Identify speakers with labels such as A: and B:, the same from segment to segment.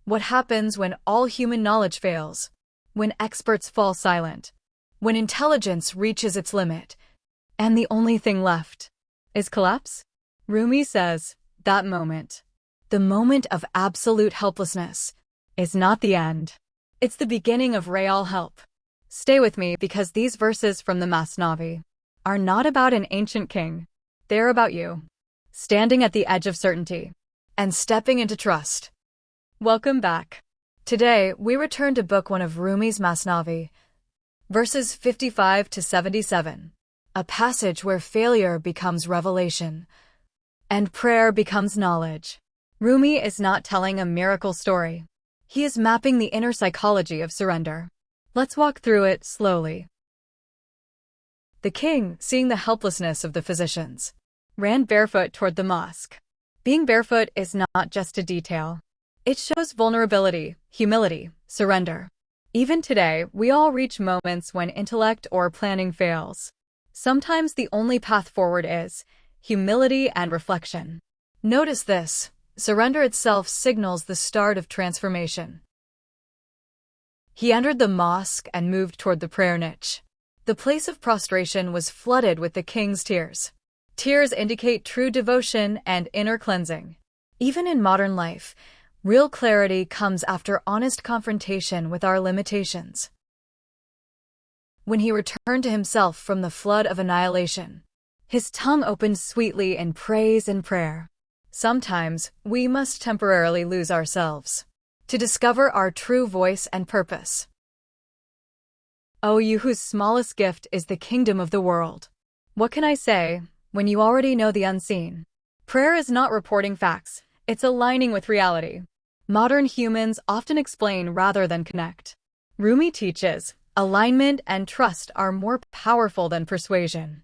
A: What happens when all human knowledge fails? When experts fall silent? When intelligence reaches its limit, and the only thing left is collapse? Rumi says, that moment, the moment of absolute helplessness, is not the end. It's the beginning of real help. Stay with me because these verses from the Masnavi are not about an ancient king. They're about you, standing at the edge of certainty and stepping into trust. Welcome back. Today, we return to Book 1 of Rumi's Masnavi, verses 55 to 77, a passage where failure becomes revelation and prayer becomes knowledge. Rumi is not telling a miracle story. He is mapping the inner psychology of surrender. Let's walk through it slowly. The king, seeing the helplessness of the physicians, ran barefoot toward the mosque. Being barefoot is not just a detail. It shows vulnerability, humility, surrender. Even today, we all reach moments when intellect or planning fails. Sometimes the only path forward is humility and reflection. Notice this. Surrender itself signals the start of transformation. He entered the mosque and moved toward the prayer niche. The place of prostration was flooded with the king's tears. Tears indicate true devotion and inner cleansing. Even in modern life, real clarity comes after honest confrontation with our limitations. When he returned to himself from the flood of annihilation, his tongue opened sweetly in praise and prayer. Sometimes, we must temporarily lose ourselves to discover our true voice and purpose. O you whose smallest gift is the kingdom of the world! What can I say when you already know the unseen? Prayer is not reporting facts, it's aligning with reality. Modern humans often explain rather than connect. Rumi teaches, alignment and trust are more powerful than persuasion.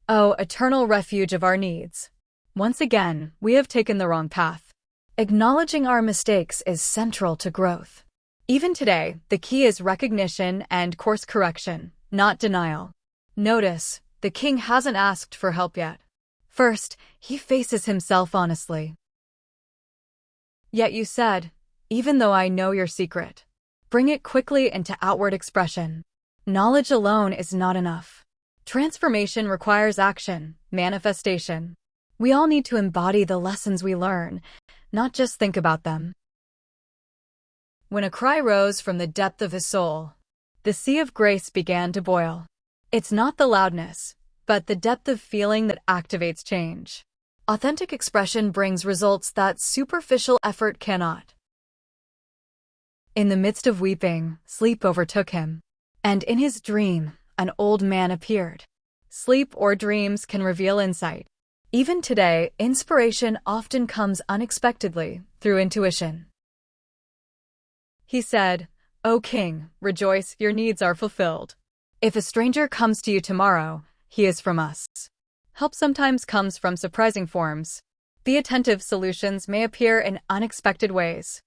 A: O eternal refuge of our needs! Once again, we have taken the wrong path. Acknowledging our mistakes is central to growth. Even today, the key is recognition and course correction, not denial. Notice, the king hasn't asked for help yet. First, he faces himself honestly. Yet you said, even though I know your secret, bring it quickly into outward expression. Knowledge alone is not enough. Transformation requires action, manifestation. We all need to embody the lessons we learn, not just think about them. When a cry rose from the depth of his soul, the sea of grace began to boil. It's not the loudness, but the depth of feeling that activates change. Authentic expression brings results that superficial effort cannot. In the midst of weeping, sleep overtook him, and in his dream, an old man appeared. Sleep or dreams can reveal insight. Even today, inspiration often comes unexpectedly, through intuition. He said, O king, rejoice, your needs are fulfilled. If a stranger comes to you tomorrow, he is from us. Help sometimes comes from surprising forms. Be attentive, solutions may appear in unexpected ways.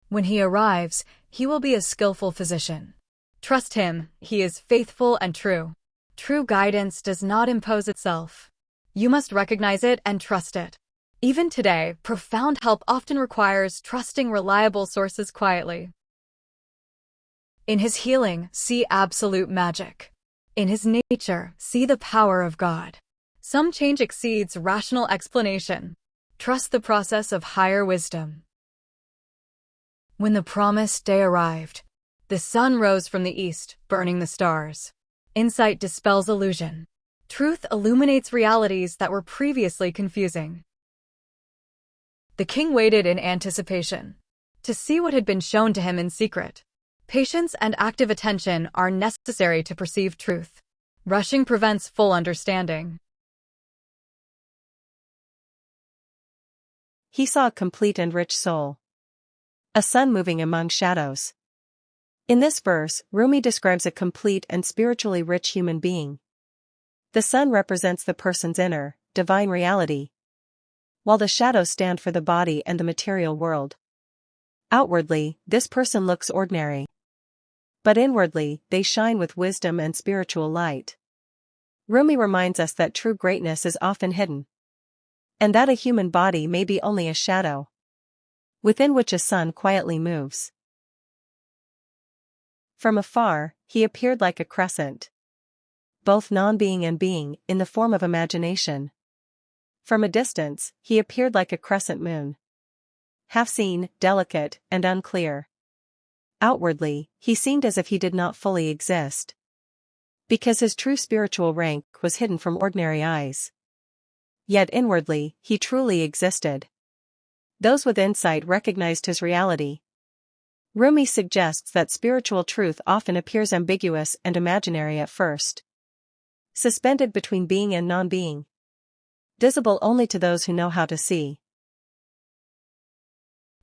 A: When he arrives, he will be a skillful physician. Trust him, he is faithful and true. True guidance does not impose itself. You must recognize it and trust it. Even today, profound help often requires trusting reliable sources quietly. In his healing, see absolute magic. In his nature, see the power of God. Some change exceeds rational explanation. Trust the process of higher wisdom. When the promised day arrived, the sun rose from the east, burning the stars. Insight dispels illusion. Truth illuminates realities that were previously confusing. The king waited in anticipation to see what had been shown to him in secret. Patience and active attention are necessary to perceive truth. Rushing prevents full understanding.
B: He saw a complete and rich soul. A sun moving among shadows. In this verse, Rumi describes a complete and spiritually rich human being. The sun represents the person's inner, divine reality, while the shadows stand for the body and the material world. Outwardly, this person looks ordinary, but inwardly, they shine with wisdom and spiritual light. Rumi reminds us that true greatness is often hidden, and that a human body may be only a shadow. within which a sun quietly moves. From afar, he appeared like a crescent, both non-being and being, in the form of imagination. From a distance, he appeared like a crescent moon, half-seen, delicate, and unclear. Outwardly, he seemed as if he did not fully exist, because his true spiritual rank was hidden from ordinary eyes. Yet inwardly, he truly existed. Those with insight recognized his reality. Rumi suggests that spiritual truth often appears ambiguous and imaginary at first, suspended between being and non-being, visible only to those who know how to see.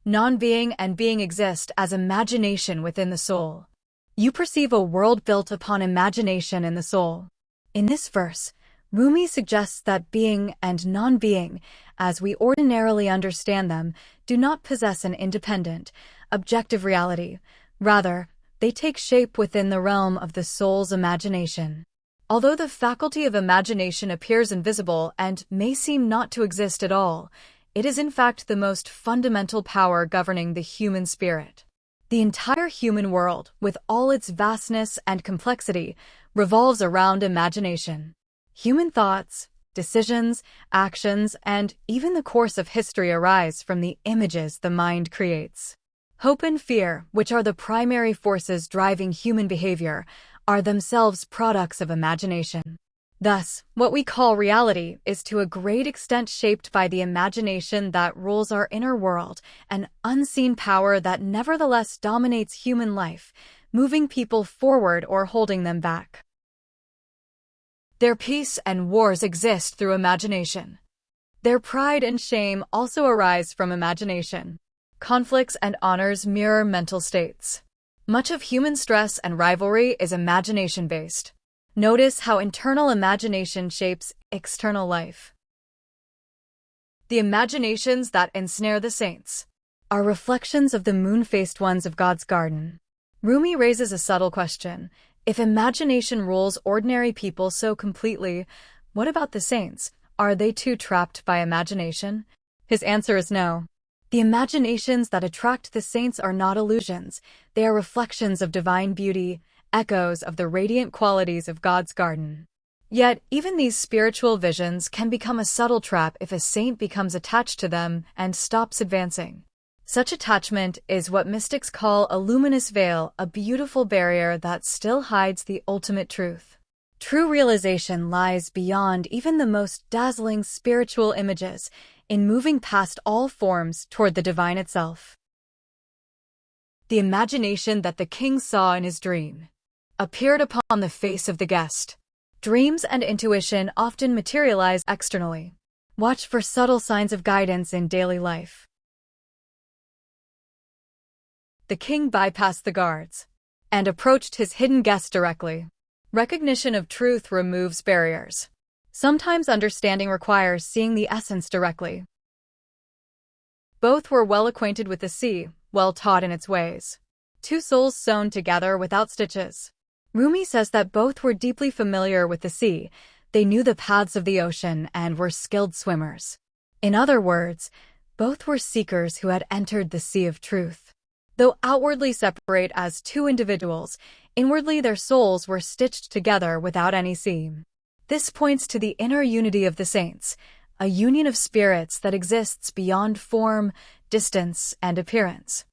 A: Non-being and being exist as imagination within the soul. You perceive a world built upon imagination in the soul. In this verse, Rumi suggests that being and non-being, as we ordinarily understand them, do not possess an independent, objective reality. Rather, they take shape within the realm of the soul's imagination. Although the faculty of imagination appears invisible and may seem not to exist at all, it is in fact the most fundamental power governing the human spirit. The entire human world, with all its vastness and complexity, revolves around imagination. Human thoughts, decisions, actions, and even the course of history arise from the images the mind creates. Hope and fear, which are the primary forces driving human behavior, are themselves products of imagination. Thus, what we call reality is to a great extent shaped by the imagination that rules our inner world, an unseen power that nevertheless dominates human life, moving people forward or holding them back. Their peace and wars exist through imagination. Their pride and shame also arise from imagination. Conflicts and honors mirror mental states. Much of human stress and rivalry is imagination-based. Notice how internal imagination shapes external life. The imaginations that ensnare the saints are reflections of the moon-faced ones of God's garden. Rumi raises a subtle question. If imagination rules ordinary people so completely, what about the saints? Are they too trapped by imagination? His answer is no. The imaginations that attract the saints are not illusions. They are reflections of divine beauty, echoes of the radiant qualities of God's garden. Yet, even these spiritual visions can become a subtle trap if a saint becomes attached to them and stops advancing. Such attachment is what mystics call a luminous veil, a beautiful barrier that still hides the ultimate truth. True realization lies beyond even the most dazzling spiritual images, in moving past all forms toward the divine itself. The imagination that the king saw in his dream appeared upon the face of the guest. Dreams and intuition often materialize externally. Watch for subtle signs of guidance in daily life. The king bypassed the guards and approached his hidden guest directly. Recognition of truth removes barriers. Sometimes understanding requires seeing the essence directly. Both were well acquainted with the sea, well taught in its ways. Two souls sewn together without stitches. Rumi says that both were deeply familiar with the sea. They knew the paths of the ocean and were skilled swimmers. In other words, both were seekers who had entered the sea of truth. Though outwardly separate as two individuals, inwardly their souls were stitched together without any seam. This points to the inner unity of the saints, a union of spirits that exists beyond form, distance, and appearance.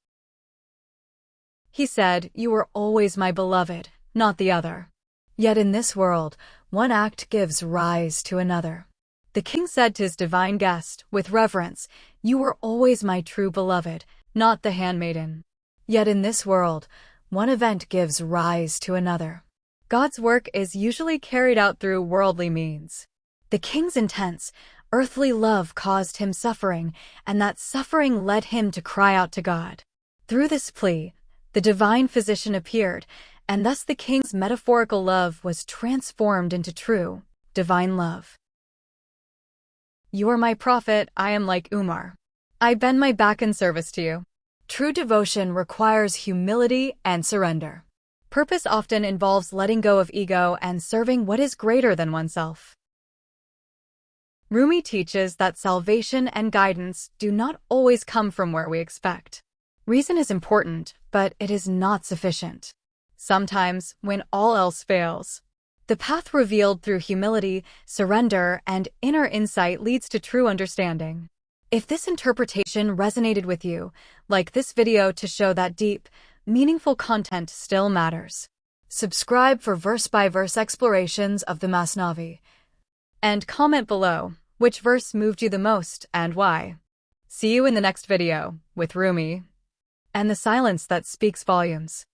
A: He said, "You were always my beloved, not the other. Yet in this world, one act gives rise to another." The king said to his divine guest, with reverence, "You were always my true beloved, not the handmaiden. Yet in this world, one event gives rise to another." God's work is usually carried out through worldly means. The king's intense, earthly love caused him suffering, and that suffering led him to cry out to God. Through this plea, the divine physician appeared, and thus the king's metaphorical love was transformed into true, divine love. "You are my prophet, I am like Umar. I bend my back in service to you." True devotion requires humility and surrender. Purpose often involves letting go of ego and serving what is greater than oneself. Rumi teaches that salvation and guidance do not always come from where we expect. Reason is important, but it is not sufficient. Sometimes, when all else fails, the path revealed through humility, surrender, and inner insight leads to true understanding. If this interpretation resonated with you, like this video to show that deep, meaningful content still matters. Subscribe for verse-by-verse explorations of the Masnavi. And comment below which verse moved you the most and why. See you in the next video with Rumi and the silence that speaks volumes.